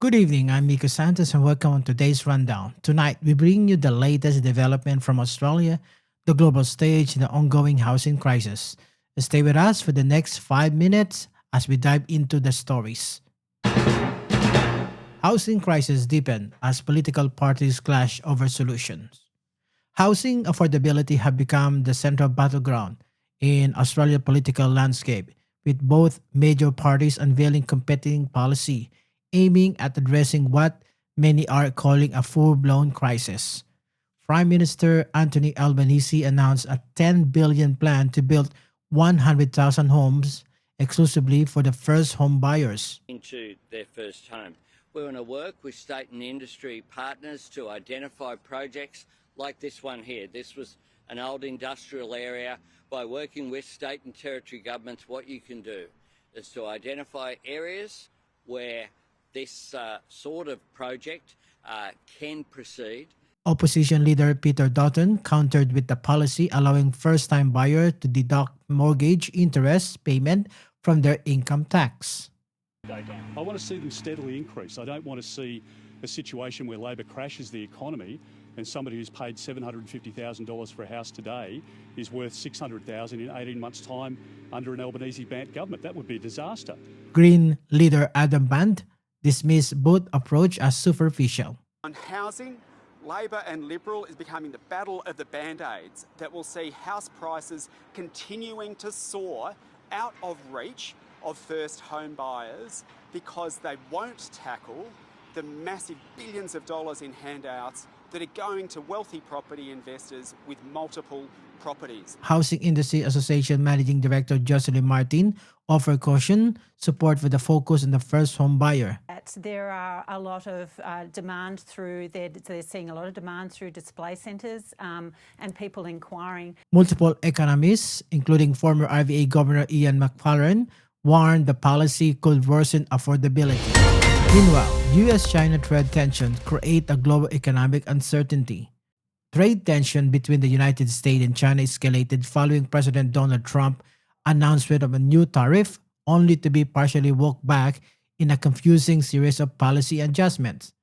Good evening, I'm Miko Santos and welcome on today's rundown. Tonight, we bring you the latest development from Australia, the global stage, and the ongoing housing crisis. Stay with us for the next 5 minutes as we dive into the stories. Housing crisis deepen as political parties clash over solutions. Housing affordability have become the central battleground in Australia's political landscape, with both major parties unveiling competing policy aiming at addressing what many are calling a full-blown crisis. Prime Minister Anthony Albanese announced a 10 billion plan to build 100,000 homes exclusively for the first home buyers. Into their first home. We want to work with state and industry partners to identify projects like this one here. This was an old industrial area. By working with state and territory governments, what you can do is to identify areas where this sort of project can proceed. Opposition leader Peter Dutton countered with the policy allowing first-time buyers to deduct mortgage interest payment from their income tax. I want to see them steadily increase. I don't want to see a situation where Labor crashes the economy and somebody who's paid $750,000 for a house today is worth $600,000 in 18 months' time under an Albanese-backed government. That would be a disaster. Green leader Adam Band dismissed both approach as superficial. On housing, Labor and Liberal is becoming the battle of the band-aids that will see house prices continuing to soar out of reach of first home buyers because they won't tackle the massive billions of dollars in handouts that are going to wealthy property investors with multiple properties. Housing Industry Association Managing Director Jocelyn Martin offered caution support for the focus on the first home buyer. There are a lot of demand through, they're seeing a lot of demand through display centres and people inquiring. Multiple economists, including former RVA Governor Ian Macfarlane, warned the policy could worsen affordability. Meanwhile, US-China trade tensions create a global economic uncertainty. Trade tension between the United States and China escalated following President Donald Trump's announcement of a new tariff, only to be partially walked back in a confusing series of policy adjustments.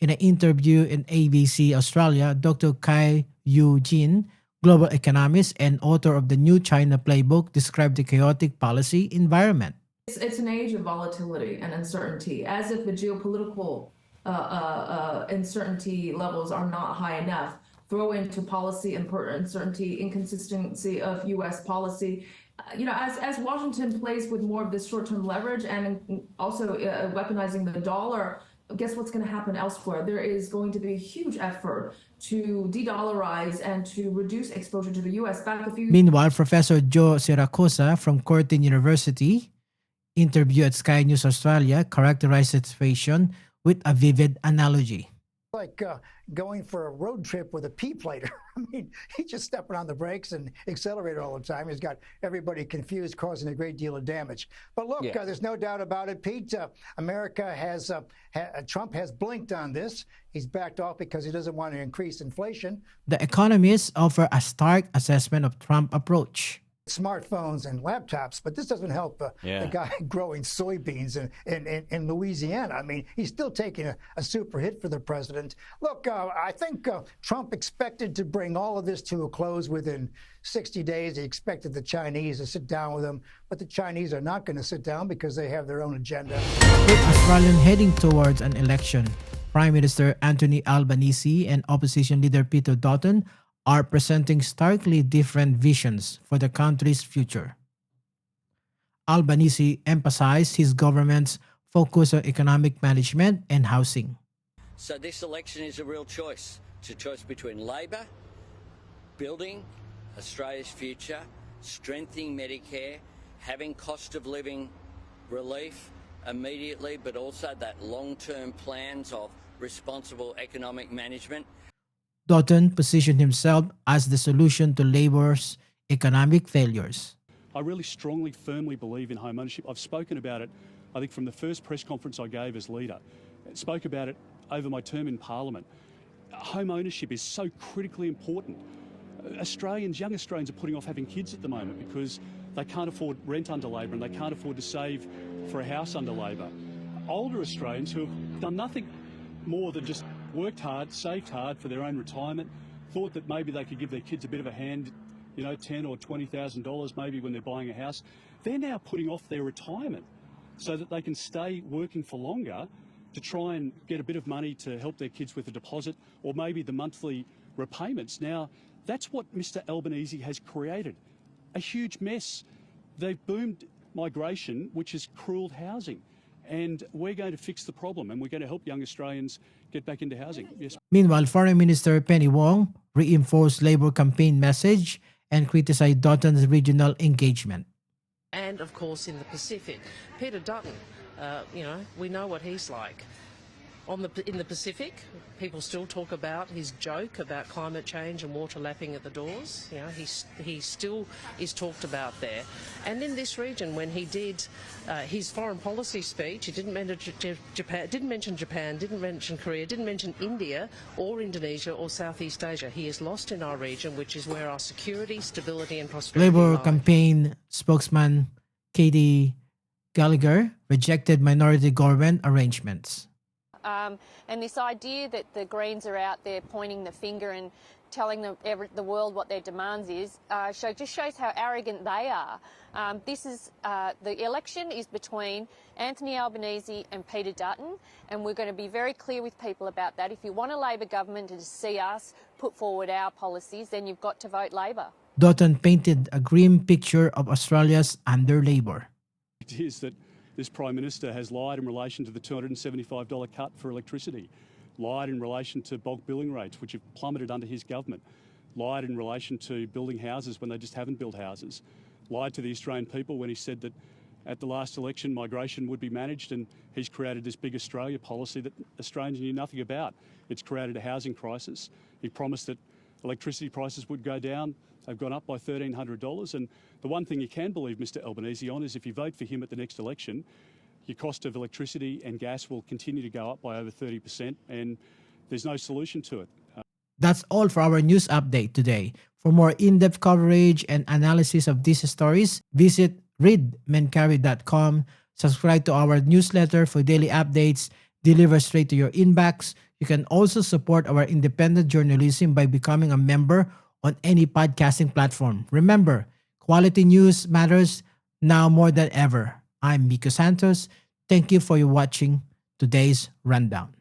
In an interview in ABC Australia, Dr. Kai Yu Jin, global economist and author of the New China Playbook, described the chaotic policy environment. It's an age of volatility and uncertainty, as if the geopolitical uncertainty levels are not high enough. Throw into policy uncertainty, inconsistency of U.S. policy. As Washington plays with more of this short-term leverage and also weaponizing the dollar, guess what's going to happen elsewhere? There is going to be a huge effort to de-dollarize and to reduce exposure to the U.S. Meanwhile, Professor Joe Siracusa from Curtin University, interview at Sky News Australia, characterized the situation with a vivid analogy. Like going for a road trip with a P-plater. I mean, he's just stepping on the brakes and accelerating all the time. He's got everybody confused, causing a great deal of damage. But look, there's no doubt about it, Pete. America has, Trump has blinked on this. He's backed off because he doesn't want to increase inflation. The economists offer a stark assessment of Trump's approach. Smartphones and laptops, but this doesn't help the guy growing soybeans in Louisiana. I mean, he's still taking a super hit for the president. Look, I think Trump expected to bring all of this to a close within 60 days. He expected the Chinese to sit down with him, but the Chinese are not going to sit down because they have their own agenda. With Australia heading towards an election, Prime Minister Anthony Albanese and opposition leader Peter Dutton are presenting starkly different visions for the country's future. Albanese emphasized his government's focus on economic management and housing. So this election is a real choice. It's a choice between Labor, building Australia's future, strengthening Medicare, having cost of living relief immediately, but also that long-term plans of responsible economic management. Dutton positioned himself as the solution to Labor's economic failures. I really strongly, firmly believe in home ownership. I've spoken about it, I think, from the first press conference I gave as leader. I spoke about it over my term in Parliament. Home ownership is so critically important. Young Australians are putting off having kids at the moment because they can't afford rent under Labor and they can't afford to save for a house under Labor. older Australians who have done nothing more than just worked hard, saved hard for their own retirement, thought that maybe they could give their kids a bit of a hand, you know, $10,000 or $20,000 maybe when they're buying a house. They're now putting off their retirement so that they can stay working for longer to try and get a bit of money to help their kids with a deposit or maybe the monthly repayments. Now, that's what Mr Albanese has created, a huge mess. They've boomed migration, which is cruel housing. And we're going to fix the problem and we're going to help young Australians get back into housing. Yes. Meanwhile, Foreign Minister Penny Wong reinforced Labour campaign message and criticized Dutton's regional engagement. And of course in the Pacific, Peter Dutton, we know what he's like. In the Pacific, people still talk about his joke about climate change and water lapping at the doors. You know, he still is talked about there. And in this region, when he did his foreign policy speech, he didn't mention Japan, didn't mention Korea, didn't mention India or Indonesia or Southeast Asia. He is lost in our region, which is where our security, stability and prosperity Labour lie. campaign spokesman Katie Gallagher rejected minority government arrangements. And this idea that the Greens are out there pointing the finger and telling the world what their demands is, just shows how arrogant they are. The election is between Anthony Albanese and Peter Dutton, and we're going to be very clear with people about that. If you want a Labor government to see us put forward our policies, then you've got to vote Labor. Dutton painted a grim picture of Australia's under Labour. It is that this Prime Minister has lied in relation to the $275 cut for electricity, lied in relation to bulk billing rates, which have plummeted under his government, lied in relation to building houses when they just haven't built houses, lied to the Australian people when he said that at the last election migration would be managed, and he's created this big Australia policy that Australians knew nothing about. It's created a housing crisis. He promised that electricity prices would go down. They've gone up by $1,300. And the one thing you can believe Mr Albanese on is if you vote for him at the next election, your cost of electricity and gas will continue to go up by over 30%, and there's no solution to it. That's all for our news update today. For more in-depth coverage and analysis of these stories, visit readmencari.com. Subscribe to our newsletter for daily updates delivered straight to your inbox. You can also support our independent journalism by becoming a member on any podcasting platform. Remember, quality news matters now more than ever. I'm Miko Santos. Thank you for watching today's rundown.